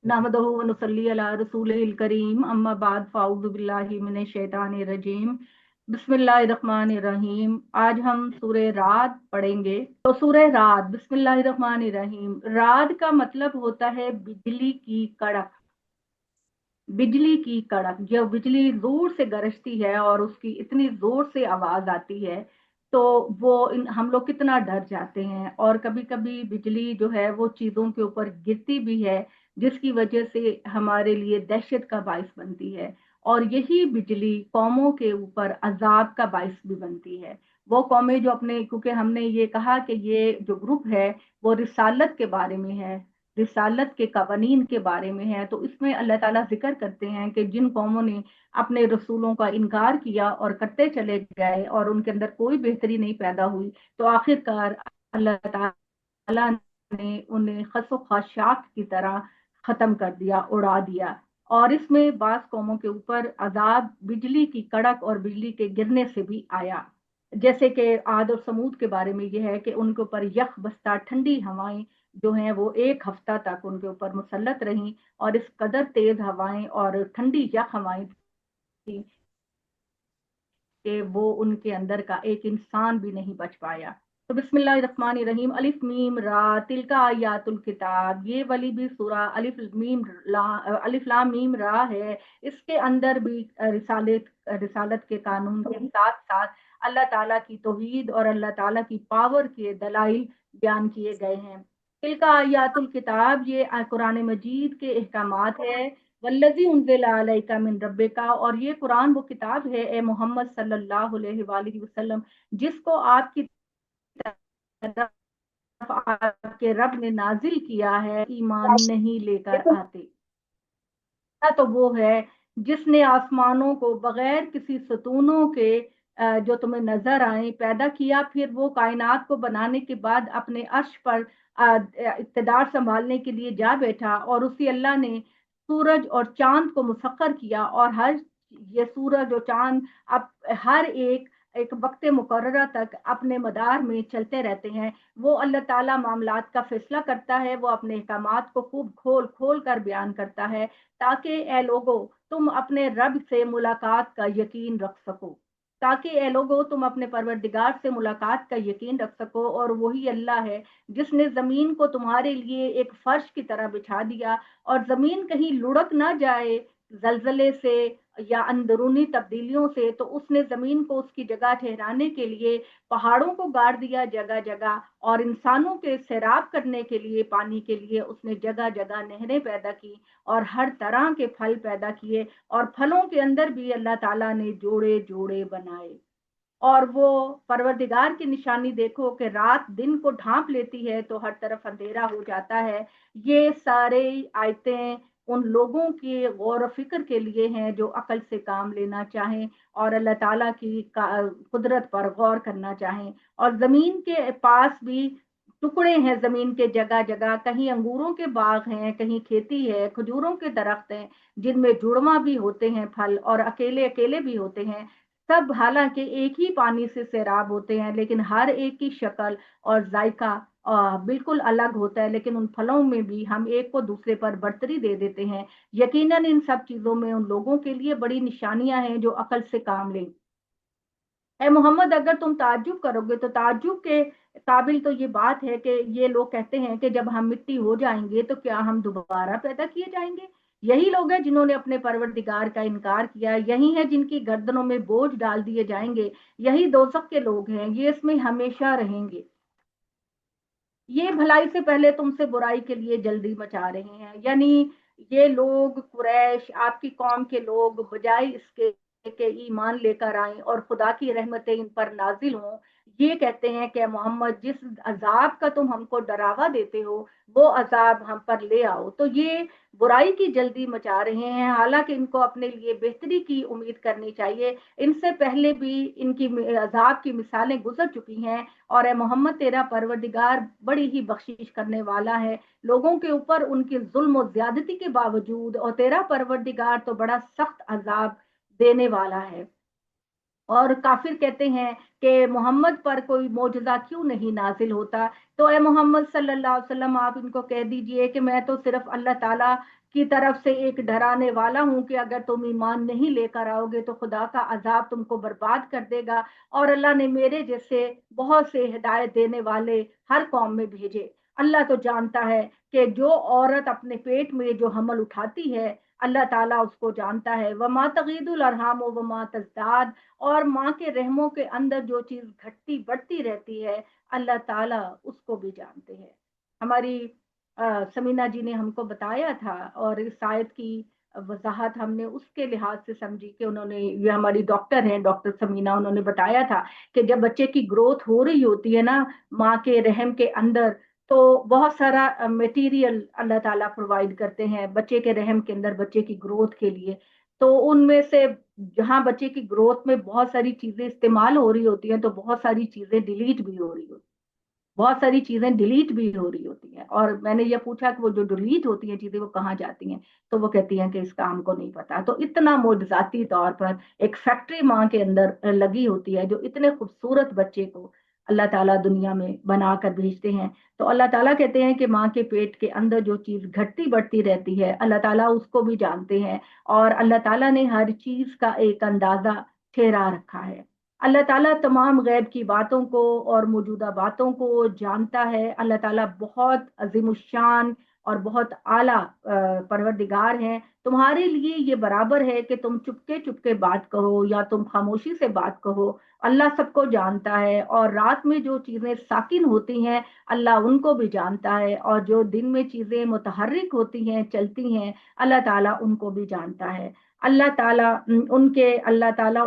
नहमदुहु व नुसल्ली अला रसूलिल करीम अम्मा बाद फ़ाऊज़ु बिल्लाहि मिनश शैतानिर रजीम बिस्मिल्लाहिर्रहमानिर्रहीम। आज हम सूरह राद पढ़ेंगे। तो सूरह राद, बिस्मिल्लाहिर्रहमानिर्रहीम। राद का मतलब होता है बिजली की कड़क। बिजली की कड़क, जब बिजली जोर से गरजती है और उसकी इतनी जोर से आवाज आती है तो हम लोग कितना डर जाते हैं। और कभी कभी बिजली जो है वो चीजों के ऊपर गिरती भी है, जिसकी वजह से हमारे लिए दहशत का बायस बनती है। और यही बिजली कौमों के ऊपर अजाब का बायस भी बनती है। वो कौमें जो अपने, क्योंकि हमने ये कहा कि ये जो ग्रुप है वो रिसालत के बारे में है, रिसालत के कवानीन के बारे में है। तो इसमें अल्लाह ताला जिक्र करते हैं कि जिन कौमों ने अपने रसूलों का इनकार किया और करते चले गए और उनके अंदर कोई बेहतरी नहीं पैदा हुई, तो आखिरकार अल्लाह ताला ने उन्हें खसो खाशाक की तरह खत्म कर दिया, उड़ा दिया। और इसमें बास कौमों के ऊपर अजाब बिजली की कड़क और बिजली के गिरने से भी आया। जैसे कि आद और समूद के बारे में यह है कि उनके ऊपर यख बस्ता ठंडी हवाएं जो हैं वो एक हफ्ता तक उनके ऊपर मुसल्लत रहीं। और इस कदर तेज हवाएं और ठंडी यख हवाएं थी कि वो उनके अंदर का एक इंसान भी नहीं बच पाया। तो बिस्मिल्लाहिर्रहमानिर्रहीम। अलिफ मीम रा तिलका आयातुल किताब, ये वाली भी सूरा अलिफ लाम मीम रा है। इसके अंदर भी रिसालत के कानून के साथ साथ अल्लाह ताला की तौहीद और अल्लाह ताला की पावर के दलाइल बयान किए गए हैं। तिलका आयातुल किताब, ये कुरान मजीद के अहकामात है। वल्लजी उन्जिला अलैका मिन रब्बिका, और ये कुरान वो किताब है ए मोहम्मद सल्लल्लाहु अलैहि वसल्लम जिसको आपकी तरफ आपके रब ने नाजिल किया है, ईमान नहीं लेकर आते। तो वो है जिसने आसमानों को बगैर किसी सतूनों के जो तुम्हें नजर आए पैदा किया, फिर वो कायनात को बनाने के बाद अपने अर्श पर इक़्तिदार संभालने के लिए जा बैठा। और उसी अल्लाह ने सूरज और चांद को मुसक्कर किया, और हर ये सूरज और चांद अब हर एक एक वक्त मुकर्ररा तक अपने मदार में चलते रहते हैं। वो अल्लाह ताला मामलात का फैसला करता है, वो अपने अहकामात को खूब खोल खोल कर बयान करता है, ताकि ए लोगो तुम अपने रब से मुलाकात का यकीन रख सको। ताकि ए लोगो तुम अपने परवरदिगार से मुलाकात का यकीन रख सको। और वही अल्लाह है जिसने जमीन को तुम्हारे लिए एक फर्श की तरह बिछा दिया, और जमीन कहीं लुढ़क ना जाए जलजले से या अंदरूनी तब्दीलियों से, तो उसने जमीन को उसकी जगह ठहराने के लिए पहाड़ों को गाड़ दिया जगह जगह, और इंसानों के सैराब करने के लिए पानी के लिए उसने जगह जगह नहरें पैदा की और हर तरह के फल पैदा किए। और फलों के अंदर भी अल्लाह ताला ने जोड़े जोड़े बनाए। और वो परवरदिगार की निशानी देखो कि रात दिन को ढांप लेती है तो हर तरफ अंधेरा हो जाता है। ये सारे आयतें उन लोगों की गौर फिक्र के लिए हैं जो अकल से काम लेना चाहें और अल्लाह ताला की कुदरत पर गौर करना चाहें। और जमीन के पास भी टुकड़े हैं, जमीन के जगह जगह कहीं अंगूरों के बाग हैं, कहीं खेती है, खजूरों के दरख्त हैं जिनमें जुड़वा भी होते हैं फल, और अकेले अकेले भी होते हैं। सब हालांकि एक ही पानी से सैराब होते हैं, लेकिन हर एक की शक्ल और जायका बिल्कुल अलग होता है। लेकिन उन फलों में भी हम एक को दूसरे पर बढ़तरी दे देते हैं। यकीनन इन सब चीजों में उन लोगों के लिए बड़ी निशानियां हैं जो अकल से काम लें। ए मोहम्मद, अगर तुम ताज्जुब करोगे तो ताज्जुब के काबिल तो ये बात है कि ये लोग कहते हैं कि जब हम मिट्टी हो जाएंगे तो क्या हम दोबारा पैदा किए जाएंगे। यही लोग हैं जिन्होंने अपने परवरदिगार का इनकार किया, यही है जिनकी गर्दनों में बोझ डाल दिए जाएंगे, यही दोजख के लोग हैं, ये इसमें हमेशा रहेंगे। ये भलाई से पहले तुमसे बुराई के लिए जल्दी मचा रहे हैं। यानी ये लोग कुरैश, आपकी कौम के लोग, बजाय इसके कि ईमान लेकर आए और खुदा की रहमतें इन पर नाजिल हों, ये कहते हैं कि मोहम्मद जिस अजाब का तुम हमको डरावा देते हो वो अजाब हम पर ले आओ। तो ये बुराई की जल्दी मचा रहे हैं, हालांकि इनको अपने लिए बेहतरी की उम्मीद करनी चाहिए। इनसे पहले भी इनकी अजाब की मिसालें गुजर चुकी हैं। और ए मोहम्मद, तेरा परवरदिगार बड़ी ही बख्शिश करने वाला है लोगों के ऊपर उनके जुल्म और ज्यादती के बावजूद, और तेरा परवरदिगार तो बड़ा सख्त अजाब देने वाला है। اور کافر کہتے ہیں کہ محمد پر کوئی معجزہ کیوں نہیں نازل ہوتا؟ تو اے محمد صلی اللہ علیہ وسلم آپ ان کو کہہ دیجئے کہ میں تو صرف اللہ تعالیٰ کی طرف سے ایک ڈرانے والا ہوں کہ اگر تم ایمان نہیں لے کر آؤ گے تو خدا کا عذاب تم کو برباد کر دے گا، اور اللہ نے میرے جیسے بہت سے ہدایت دینے والے ہر قوم میں بھیجے۔ اللہ تو جانتا ہے کہ جو عورت اپنے پیٹ میں جو حمل اٹھاتی ہے اللہ تعالیٰ اس کو جانتا ہے، وما تغید الارحام وما تزداد، اور ماں کے رحموں کے اندر جو چیز گھٹتی بڑھتی رہتی ہے اللہ تعالیٰ اس کو بھی جانتے ہیں۔ ہماری سمینا جی نے ہم کو بتایا تھا، اور اس آیت کی وضاحت ہم نے اس کے لحاظ سے سمجھی کہ انہوں نے، یہ ہماری ڈاکٹر ہیں ڈاکٹر سمینا، انہوں نے بتایا تھا کہ جب بچے کی گروتھ ہو رہی ہوتی ہے نا ماں کے رحم کے اندر، تو بہت سارا میٹیریل اللہ تعالیٰ پرووائڈ کرتے ہیں بچے کے رحم کے اندر بچے کی گروتھ کے لیے۔ تو ان میں سے جہاں بچے کی گروتھ میں بہت ساری چیزیں استعمال ہو رہی ہوتی ہیں تو بہت ساری چیزیں ڈیلیٹ بھی ہو رہی ہوتی ہیں، بہت ساری چیزیں ڈیلیٹ بھی ہو رہی ہوتی ہیں۔ اور میں نے یہ پوچھا کہ وہ جو ڈیلیٹ ہوتی ہیں چیزیں وہ کہاں جاتی ہیں، تو وہ کہتی ہیں کہ اس کا ہم کو نہیں پتا۔ تو اتنا معجزاتی طور پر ایک فیکٹری ماں کے اندر لگی ہوتی ہے جو اتنے خوبصورت بچے کو اللہ تعالیٰ دنیا میں بنا کر بھیجتے ہیں۔ تو اللہ تعالیٰ کہتے ہیں کہ ماں کے پیٹ کے اندر جو چیز گھٹتی بڑھتی رہتی ہے اللہ تعالیٰ اس کو بھی جانتے ہیں، اور اللہ تعالیٰ نے ہر چیز کا ایک اندازہ ٹھہرا رکھا ہے۔ اللہ تعالیٰ تمام غیب کی باتوں کو اور موجودہ باتوں کو جانتا ہے۔ اللہ تعالیٰ بہت عظیم الشان اور بہت اعلیٰ پروردگار ہیں۔ تمہارے لیے یہ برابر ہے کہ تم چپکے چپکے بات کہو یا تم خاموشی سے بات کہو، اللہ سب کو جانتا ہے۔ اور رات میں جو چیزیں ساکن ہوتی ہیں اللہ ان کو بھی جانتا ہے، اور جو دن میں چیزیں متحرک ہوتی ہیں چلتی ہیں اللہ تعالیٰ ان کو بھی جانتا ہے۔ اللہ تعالیٰ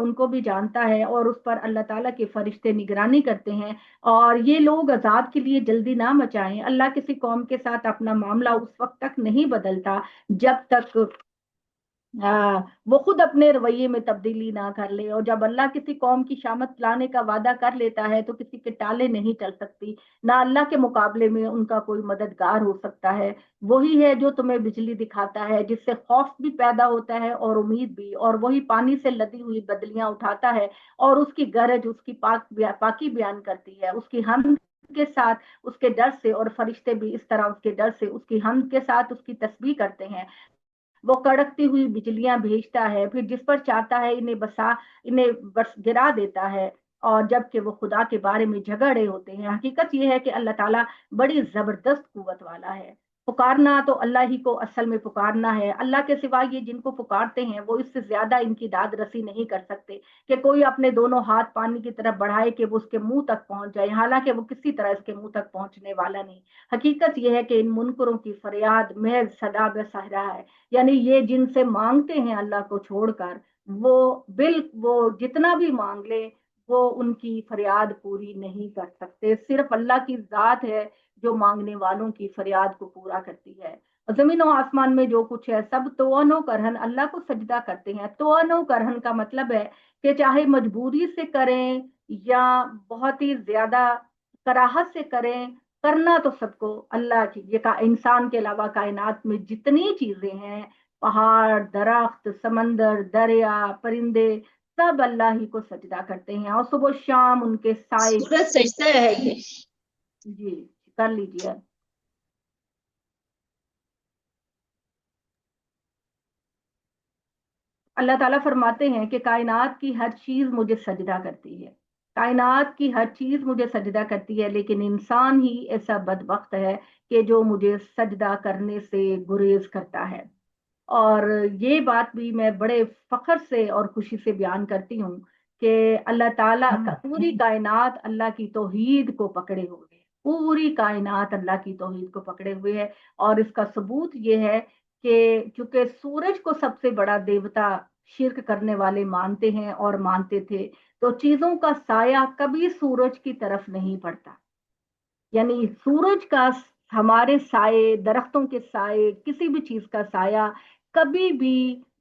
ان کو بھی جانتا ہے، اور اس پر اللہ تعالیٰ کے فرشتے نگرانی کرتے ہیں۔ اور یہ لوگ عذاب کے لیے جلدی نہ مچائیں، اللہ کسی قوم کے ساتھ اپنا معاملہ اس وقت تک نہیں بدلتا جب تک وہ خود اپنے رویے میں تبدیلی نہ کر لے، اور جب اللہ کسی قوم کی شامت لانے کا وعدہ کر لیتا ہے تو کسی کے ٹالے نہیں چل سکتی، نہ اللہ کے مقابلے میں ان کا کوئی مددگار ہو سکتا ہے۔ وہی ہے جو تمہیں بجلی دکھاتا ہے جس سے خوف بھی پیدا ہوتا ہے اور امید بھی، اور وہی پانی سے لدی ہوئی بدلیاں اٹھاتا ہے اور اس کی گرج اس کی پاکی بیان کرتی ہے، اس کی حمد کے ساتھ اس کے ڈر سے، اور فرشتے بھی اس طرح اس کے ڈر سے اس کی حمد کے ساتھ اس کی تسبیح کرتے ہیں۔ وہ کڑکتی ہوئی بجلیاں بھیجتا ہے، پھر جس پر چاہتا ہے انہیں بس گرا دیتا ہے، اور جبکہ وہ خدا کے بارے میں جھگڑے ہوتے ہیں۔ حقیقت یہ ہے کہ اللہ تعالیٰ بڑی زبردست قوت والا ہے۔ پکارنا تو اللہ ہی کو اصل میں پکارنا ہے، اللہ کے سوا یہ جن کو پکارتے ہیں وہ اس سے زیادہ ان کی داد رسی نہیں کر سکتے کہ کوئی اپنے دونوں ہاتھ پانی کی طرف بڑھائے کہ وہ اس کے منہ تک پہنچ جائے، حالانکہ وہ کسی طرح اس کے منہ تک پہنچنے والا نہیں۔ حقیقت یہ ہے کہ ان منکروں کی فریاد محض صدا بے صحرا ہے، یعنی یہ جن سے مانگتے ہیں اللہ کو چھوڑ کر، وہ جتنا بھی مانگ لے وہ ان کی فریاد پوری نہیں کر سکتے۔ صرف اللہ کی ذات ہے جو مانگنے والوں کی فریاد کو پورا کرتی ہے۔ زمین و آسمان میں جو کچھ ہے سب توان و کرہن اللہ کو سجدہ کرتے ہیں۔ توان و کرہن کا مطلب ہے کہ چاہے مجبوری سے کریں یا بہت ہی زیادہ کراہت سے کریں، کرنا تو سب کو اللہ کی، یہ انسان کے علاوہ کائنات میں جتنی چیزیں ہیں، پہاڑ، درخت، سمندر، دریا، پرندے، سب اللہ ہی کو سجدہ کرتے ہیں، اور صبح شام ان کے سائے سورج سجدہ ہے یہ۔ جی کر لیجیے۔ اللہ تعالیٰ فرماتے ہیں کہ کائنات کی ہر چیز مجھے سجدہ کرتی ہے، کائنات کی ہر چیز مجھے سجدہ کرتی ہے، لیکن انسان ہی ایسا بدبخت ہے کہ جو مجھے سجدہ کرنے سے گریز کرتا ہے۔ اور یہ بات بھی میں بڑے فخر سے اور خوشی سے بیان کرتی ہوں کہ اللہ تعالیٰ کا پوری کائنات اللہ کی توحید کو پکڑے ہوئے ہے، پوری کائنات اللہ کی توحید کو پکڑے ہوئے ہے۔ اور اس کا ثبوت یہ ہے کہ چونکہ سورج کو سب سے بڑا دیوتا شرک کرنے والے مانتے ہیں اور مانتے تھے، تو چیزوں کا سایہ کبھی سورج کی طرف نہیں پڑتا، یعنی سورج کا، ہمارے سائے، درختوں کے سائے، کسی بھی چیز کا سایہ کبھی بھی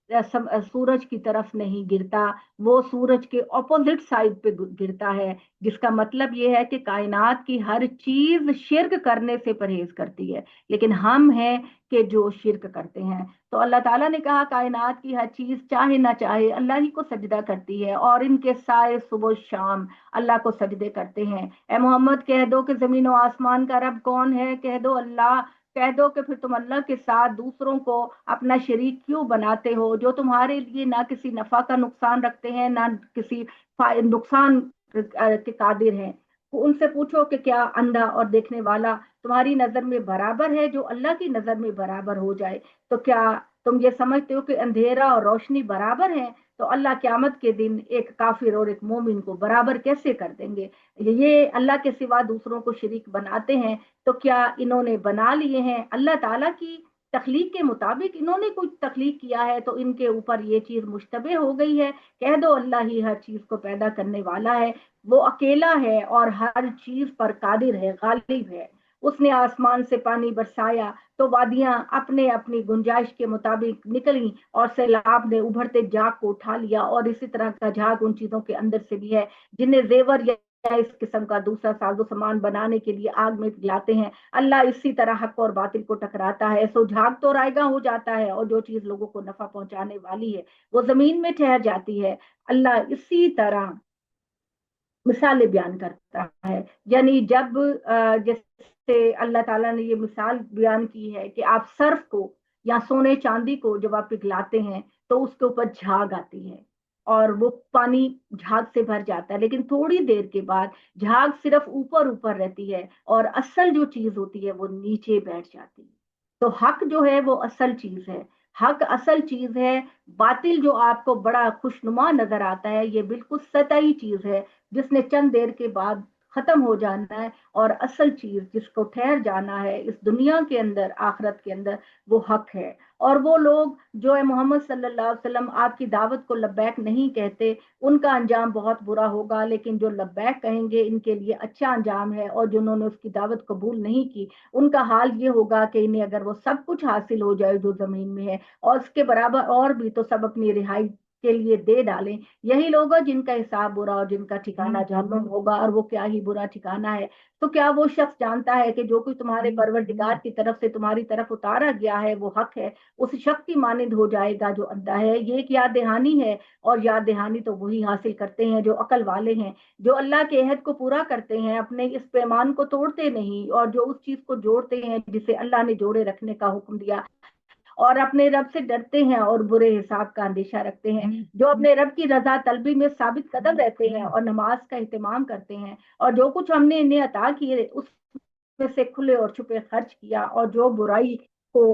सूरज की तरफ नहीं गिरता, वो सूरज के ऑपोजिट साइड पे गिरता है, जिसका मतलब ये है कि कायनात की हर चीज शिर्क करने से परहेज करती है, लेकिन हम हैं कि जो शिर्क करते हैं। तो अल्लाह ताला ने कहा कायनात की हर चीज चाहे ना चाहे अल्लाह ही को सजदा करती है, और इनके साए सुबह शाम अल्लाह को सजदे करते हैं। ए मोहम्मद कह दो कि जमीन और आसमान का रब कौन है, कह दो अल्लाह। कह दो कि फिर तुम अल्लाह के साथ दूसरों को अपना शरीक क्यों बनाते हो, जो तुम्हारे लिए ना किसी नफा का नुकसान रखते हैं ना किसी नुकसान के कादिर हैं। तो उनसे पूछो कि क्या अंधा और देखने वाला तुम्हारी नजर में बराबर है, जो अल्लाह की नजर में बराबर हो जाए। तो क्या तुम ये समझते हो कि अंधेरा और रोशनी बराबर है? तो अल्लाह क्यामत के दिन एक काफिर और एक मोमिन को बराबर कैसे कर देंगे? ये अल्लाह के सिवा दूसरों को शरीक बनाते हैं। तो क्या इन्होंने बना लिए हैं अल्लाह ताला की तखलीक के मुताबिक? इन्होंने कुछ तखलीक किया है तो इनके ऊपर ये चीज मुश्तबे हो गई है। कह दो अल्लाह ही हर चीज को पैदा करने वाला है, वो अकेला है और हर चीज पर कादिर है, गालिब है। उसने आसमान से पानी बरसाया तो वादियां अपने अपनी गुंजाइश के मुताबिक निकली, और सैलाब ने उभरते झाग को उठा लिया। और इसी तरह का झाग उन चीजों के अंदर से भी है जिन्हें जेवर या इस किस्म का दूसरा साजो सामान बनाने के लिए आग में पिघलाते हैं। अल्लाह इसी तरह हक और बातिल को टकराता है, सो झाग तो रायगा हो जाता है, और जो चीज लोगों को नफा पहुंचाने वाली है वो जमीन में ठहर जाती है। अल्लाह इसी तरह मिसालें बयान करता है। यानी जब जैसे अल्लाह ताला ने ये मिसाल बयान की है कि आप सर्फ को या सोने चांदी को जब आप पिघलाते हैं तो उसके ऊपर झाग आती है और वो पानी झाग से भर जाता है, लेकिन थोड़ी देर के बाद झाग सिर्फ ऊपर ऊपर रहती है और असल जो चीज होती है वो नीचे बैठ जाती है। तो हक जो है वो असल चीज है, हक असल चीज है। बातिल जो आपको बड़ा खुशनुमा नजर आता है ये बिल्कुल सतही चीज है जिसने चंद देर के बाद खत्म हो जाना है, और असल चीज जिसको ठहर जाना है इस दुनिया के अंदर आखिरत के अंदर वो हक है। और वो लोग जो है मोहम्मद सल्लल्लाहु अलैहि वसल्लम आपकी दावत को लब्बैक नहीं कहते, उनका अंजाम बहुत बुरा होगा, लेकिन जो लब्बैक कहेंगे इनके लिए अच्छा अंजाम है, और जिन्होंने उसकी दावत कबूल नहीं की उनका हाल ये होगा कि इन्हें अगर वो सब कुछ हासिल हो जाए जो जमीन में है और उसके बराबर और भी, तो सब अपनी रिहाई के लिए दे डालें। यही लोग हैं जिनका हिसाब बुरा और जिनका ठिकाना जहन्नुम होगा, और वो क्या ही बुरा ठिकाना है। तो क्या वो शख्स जानता है कि जो कुछ तुम्हारे परवरदिगार की तरफ से तुम्हारी तरफ उतारा गया है वो हक है, उस शख्स की मानिंद हो जाएगा जो अंधा है? ये एक याद दहानी है, और याद दहानी तो वही हासिल करते हैं जो अकल वाले हैं, जो अल्लाह के अहद को पूरा करते हैं, अपने इस पैमान को तोड़ते नहीं, और जो उस चीज को जोड़ते हैं जिसे अल्लाह ने जोड़े रखने का हुक्म दिया, और अपने रब से डरते हैं और बुरे हिसाब का अंदेशा रखते हैं, जो अपने रब की रजा तलबी में साबित कदम रहते हैं और नमाज का एहतमाम करते हैं, और जो कुछ हमने इन्हें अता किए उसमें से खुले और छुपे खर्च किया, और जो बुराई को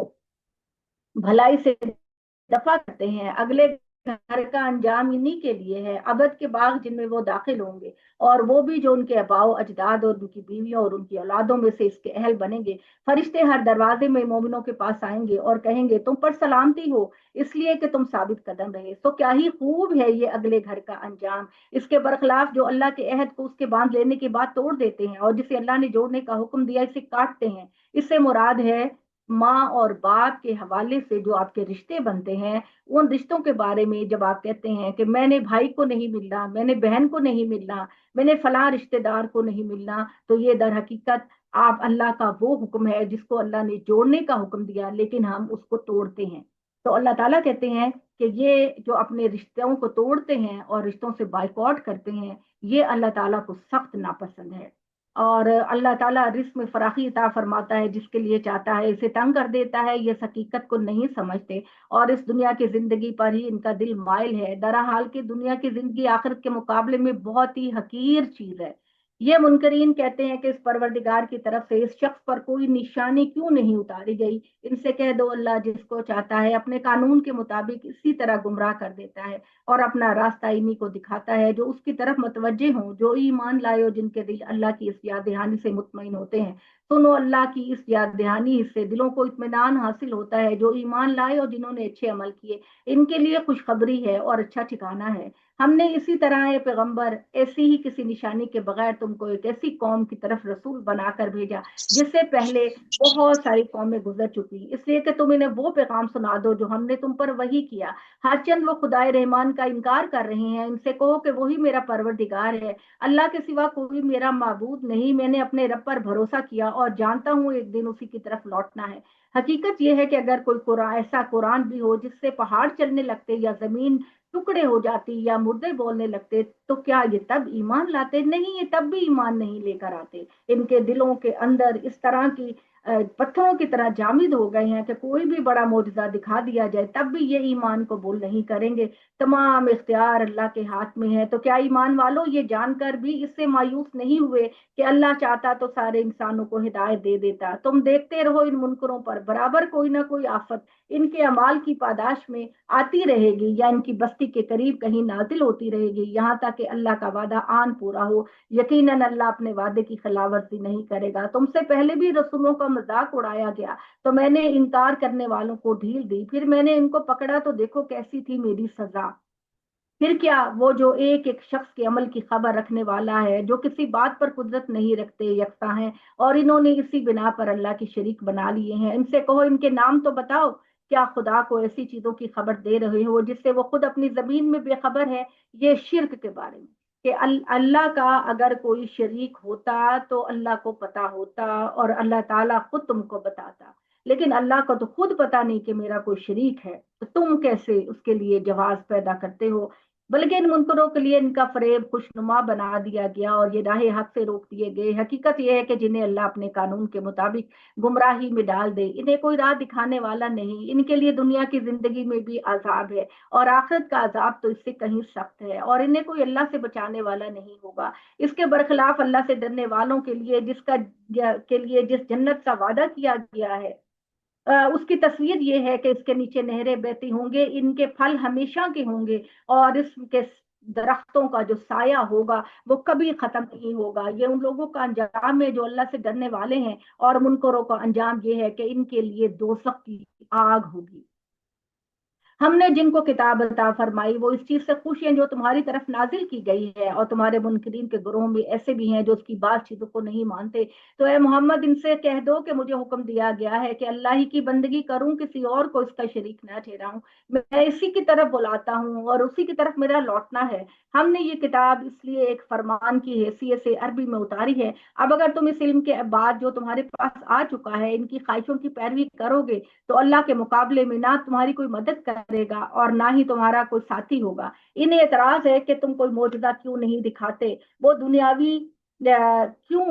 भलाई से दफा करते हैं। अगले घर का अंजाम इन्हीं के लिए है, अबद के बाग जिनमें वो दाखिल होंगे, और वो भी जो उनके अबाओ अजदाद और उनकी बीवियों और उनकी औलादों में से इसके अहल बनेंगे। फरिश्ते हर दरवाजे में मोमिनों के पास आएंगे और कहेंगे तुम पर सलामती हो, इसलिए कि तुम साबित कदम रहे। तो क्या ही खूब है ये अगले घर का अंजाम। इसके बरखलाफ जो अल्लाह के अहद को उसके बांध लेने के बाद तोड़ देते हैं, और जिसे अल्लाह ने जोड़ने का हुक्म दिया इसे काटते हैं। इससे मुराद है माँ और बाप के हवाले से जो आपके रिश्ते बनते हैं, उन रिश्तों के बारे में जब आप कहते हैं कि मैंने भाई को नहीं मिलना, मैंने बहन को नहीं मिलना, मैंने फलां रिश्तेदार को नहीं मिलना, तो ये दर हकीकत आप अल्लाह का वो हुक्म है जिसको अल्लाह ने जोड़ने का हुक्म दिया, लेकिन हम उसको तोड़ते हैं। तो अल्लाह ताला कहते हैं कि ये जो अपने रिश्तों को तोड़ते हैं और रिश्तों से बाइकआउट करते हैं, ये अल्लाह ताला को सख्त नापसंद है। और अल्लाह ताला रिस्क में फराखी अता फरमाता है जिसके लिए चाहता है, इसे तंग कर देता है। ये हकीकत को नहीं समझते और इस दुनिया की जिंदगी पर ही इनका दिल माइल है। दरअसल की दुनिया की जिंदगी आखिरत के मुकाबले में बहुत ही हकीर चीज है। ये मुनकरीन कहते हैं कि इस परवरदिगार की तरफ से इस शख्स पर कोई निशानी क्यों नहीं उतारी गई। इनसे कह दो अल्लाह जिसको चाहता है अपने कानून के मुताबिक इसी तरह गुमराह कर देता है, और अपना रास्ता इन्हीं को दिखाता है जो उसकी तरफ मुतवज्जे हों, जो ईमान लाए हो, जिनके दिल अल्लाह की इस याद दहानी से मुतमईन होते हैं। सुनो अल्लाह की इस याद दहानी से दिलों को इत्मीनान हासिल होता है। जो ईमान लाए और जिन्होंने अच्छे अमल किए, इनके लिए खुशखबरी है और अच्छा ठिकाना है। हमने इसी तरह ये पैगंबर ऐसी ही किसी निशानी के बगैर तुमको एक ऐसी कौम की तरफ रसूल बनाकर भेजा जिससे पहले बहुत सारी कौमें गुजर चुकी, इसलिए कि तुम इन्हें वो पैगाम सुना दो जो हमने तुम पर वही किया। हर चंद लोग खुदाए रहमान का इनकार कर रहे हैं, इनसे कहो कि वही मेरा परवरदिगार है, अल्लाह के सिवा कोई मेरा माबूद नहीं। मैंने अपने रब पर भरोसा किया और जानता हूँ एक दिन उसी की तरफ लौटना है। हकीकत यह है कि अगर कोई कुरान ऐसा कुरान भी हो जिससे पहाड़ चलने लगते या जमीन टुकड़े हो जाती या मुर्दे बोलने लगते, तो क्या ये तब ईमान लाते? नहीं, ये तब भी ईमान नहीं लेकर आते। इनके दिलों के अंदर इस तरह की पत्थरों की तरह जामिद हो गए हैं कि कोई भी बड़ा मौजूदा दिखा दिया जाए तब भी ये ईमान कबूल नहीं करेंगे। तमाम इख्तियार अल्लाह के हाथ में है। तो क्या ईमान वालों ये जानकर भी इससे मायूस नहीं हुए कि अल्लाह चाहता तो सारे इंसानों को हिदायत दे देता? तुम देखते रहो इन मुनकरों पर बराबर कोई ना कोई आफत इनके अमाल की पादाश में आती रहेगी या इनकी बस्ती के करीब कहीं नाजिल होती रहेगी, यहाँ तक कि अल्लाह का वादा आन पूरा हो। यकीनन अल्लाह अपने वादे की खिलाफवर्जी नहीं करेगा। तुमसे पहले भी रसूलों का मजाक उड़ाया गया तो मैंने इनकार करने वालों को ढील दी, फिर मैंने इनको पकड़ा तो देखो कैसी थी मेरी सजा। फिर क्या, वो जो एक एक शख्स के अमल की खबर रखने वाला है, जो किसी बात पर कुदरत नहीं रखते, यकता हैं और इन्होंने इसी बिना पर अल्लाह की शरीक बना लिए हैं। इनसे कहो इनके नाम तो बताओ, क्या खुदा को ऐसी चीजों की खबर दे रहे हो जिससे वो खुद अपनी जमीन में बेखबर है? ये शिर्क के बारे में कि अल्लाह का अगर कोई शरीक होता तो अल्लाह को पता होता और अल्लाह ताला खुद तुमको बताता, लेकिन अल्लाह को तो खुद पता नहीं कि मेरा कोई शरीक है, तो तुम कैसे उसके लिए जवाज पैदा करते हो? बल्कि इन मुनकरों के लिए इनका फरेब खुशनुमा बना दिया गया और ये राह हक से रोक दिए गए। हकीकत यह है कि जिन्हें अल्लाह अपने कानून के मुताबिक गुमराही में डाल दे, इन्हें कोई राह दिखाने वाला नहीं। इनके लिए दुनिया की जिंदगी में भी अजाब है और आखिरत का अजाब तो इससे कहीं सख्त है, और इन्हें कोई अल्लाह से बचाने वाला नहीं होगा। इसके बरखिलाफ अल्लाह से डरने वालों के लिए जिस जन्नत का वादा किया गया है, उसकी तस्वीर ये है कि इसके नीचे नहरें बहती होंगे, इनके फल हमेशा के होंगे और इसके दरख्तों का जो साया होगा वो कभी खत्म नहीं होगा। ये उन लोगों का अंजाम है जो अल्लाह से डरने वाले हैं, और मुनकरों का अंजाम ये है कि इनके लिए दोज़ख की आग होगी। हमने जिनको किताब अता फरमाई वो इस चीज से खुश हैं जो तुम्हारी तरफ नाजिल की गई है, और तुम्हारे मुनकरीन के ग्रोह में ऐसे भी हैं जो उसकी बात चीजों को नहीं मानते। तो ए मोहम्मद, इनसे कह दो कि मुझे हुक्म दिया गया है कि अल्लाह ही की बंदगी करूं, किसी और को इसका शरीक न ठहराऊं। मैं इसी की तरफ बुलाता हूँ और उसी की तरफ मेरा लौटना है। हमने ये किताब इसलिए एक फरमान की हैसियत से अरबी में उतारी है। अब अगर तुम इस इल्म के बाद जो तुम्हारे पास आ चुका है इनकी ख्वाहिशों की पैरवी करोगे तो अल्लाह के मुकाबले में ना तुम्हारी कोई मदद करेगा और ना ही तुम्हारा कोई साथी होगा। इन्हें एतराज है कि तुम कोई मौजूदा क्यों नहीं दिखाते, वो दुनियावी क्यों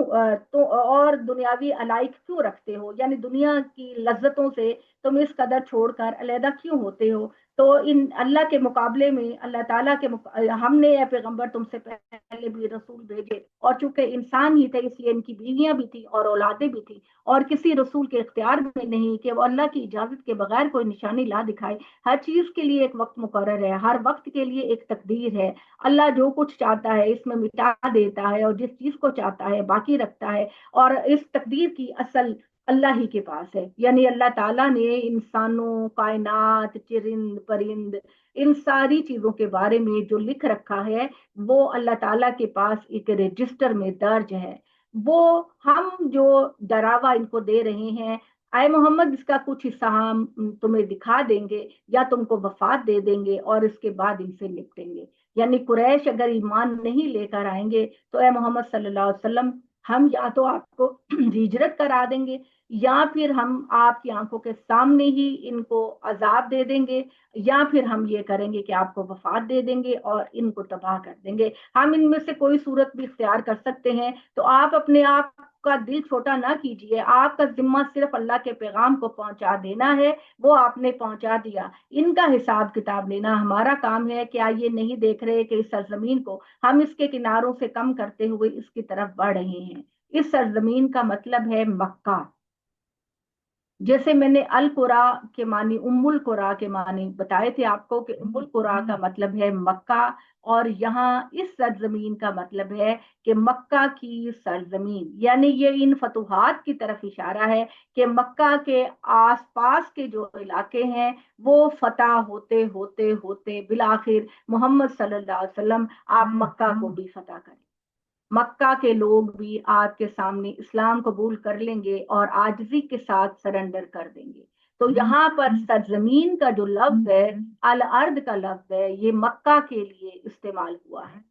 तो और दुनियावी अलाइक क्यों रखते हो, यानी दुनिया की लज्जतों से तुम इस कदर छोड़कर अलहदा क्यों होते हो? तो इन अल्लाह के मुकाबले में अल्लाह ताला के हमने या पैगंबर तुमसे पहले भी रसूल भेजे, और चूंकि इंसान ही थे इसलिए इनकी बीवियां भी थी और औलादें भी थी, और किसी रसूल के इख्तियार में नहीं कि वो अल्लाह की इजाजत के बगैर कोई निशानी ला दिखाए। हर चीज के लिए एक वक्त मुकर्रर है, हर वक्त के लिए एक तकदीर है। अल्लाह जो कुछ चाहता है इसमें मिटा देता है और जिस चीज को चाहता है बाकी रखता है, और इस तकदीर की असल अल्लाह ही के पास है। यानी अल्लाह ताला ने इंसानों, कायनात, चिरिंद परिंद, इन सारी चीजों के बारे में जो लिख रखा है वो अल्लाह ताला के पास एक रजिस्टर में दर्ज है। वो हम जो डरावा इनको दे रहे हैं, आए मोहम्मद, इसका कुछ हिस्सा हम तुम्हें दिखा देंगे या तुमको वफात दे देंगे और इसके बाद इनसे निपटेंगे। यानी कुरैश अगर ईमान नहीं लेकर आएंगे तो ए मोहम्मद सल्लल्लाहु अलैहि वसल्लम, हम या तो आपको हिजरत करा देंगे या फिर हम आपकी आंखों के सामने ही इनको अजाब दे देंगे, या फिर हम ये करेंगे कि आपको वफात दे देंगे और इनको तबाह कर देंगे। हम इनमें से कोई सूरत भी इख्तियार कर सकते हैं। तो आप अपने आप का दिल छोटा ना कीजिए, आपका जिम्मा सिर्फ अल्लाह के पैगाम को पहुंचा देना है, वो आपने पहुंचा दिया। इनका हिसाब किताब लेना हमारा काम है। क्या ये नहीं देख रहे कि इस सरजमीन को हम इसके किनारों से कम करते हुए इसकी तरफ बढ़ रहे हैं? इस सरजमीन का मतलब है मक्का। जैसे मैंने अल कुरा के मानी, उम्मुल कुरा के मानी बताए थे आपको कि उम्मुल कुरा का मतलब है मक्का, और यहाँ इस सरजमीन का मतलब है कि मक्का की सरजमीन, यानी ये इन फतूहात की तरफ इशारा है कि मक्का के आसपास के जो इलाके हैं वो फतह होते होते होते बिलाखिर मोहम्मद सल्लल्लाहु अलैहि वसल्लम आप मक्का को भी फतह करें। मक्का के लोग भी आपके सामने इस्लाम कबूल कर लेंगे और आजिजी के साथ सरेंडर कर देंगे। तो यहाँ पर सरजमीन का जो लफ्ज है, अल अर्द का लफ्ज है, ये मक्का के लिए इस्तेमाल हुआ है।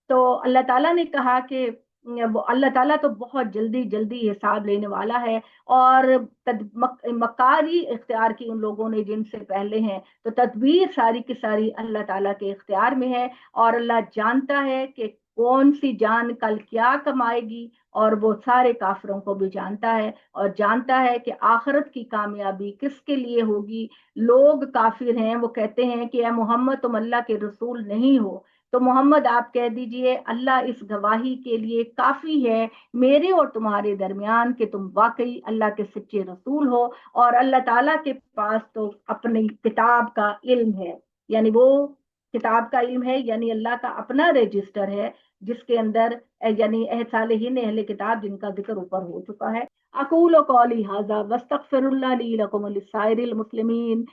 तो अल्लाह ताला ने कहा कि अल्लाह ताला तो बहुत जल्दी जल्दी हिसाब लेने वाला है, और मक्कारी इख्तियार की उन लोगों ने जिनसे पहले हैं, तो तदबीर सारी की सारी अल्लाह ताला के इख्तियार में है, और अल्लाह जानता है कि कौन सी जान कल क्या कमाएगी, और वो सारे काफिरों को भी जानता है, और जानता है कि आखिरत की कामयाबी किसके लिए होगी। लोग काफिर हैं, वो कहते हैं कि ए मोहम्मद तुम अल्लाह के रसूल नहीं हो, तो मोहम्मद आप कह दीजिए अल्लाह इस गवाही के लिए काफी है मेरे और तुम्हारे दरमियान कि तुम वाकई अल्लाह के सच्चे रसूल हो, और अल्लाह ताला के पास तो अपनी किताब का इल्म है, यानी वो किताब का इल्म है, यानी अल्लाह का अपना रजिस्टर है जिसके अंदर यानी सालिहीन अहले किताब जिनका जिक्र ऊपर हो चुका है। अकूल कौली हाजा वस्तगफिरुल्लाह ली लकुम व लिसाइरिल मुस्लिमीन।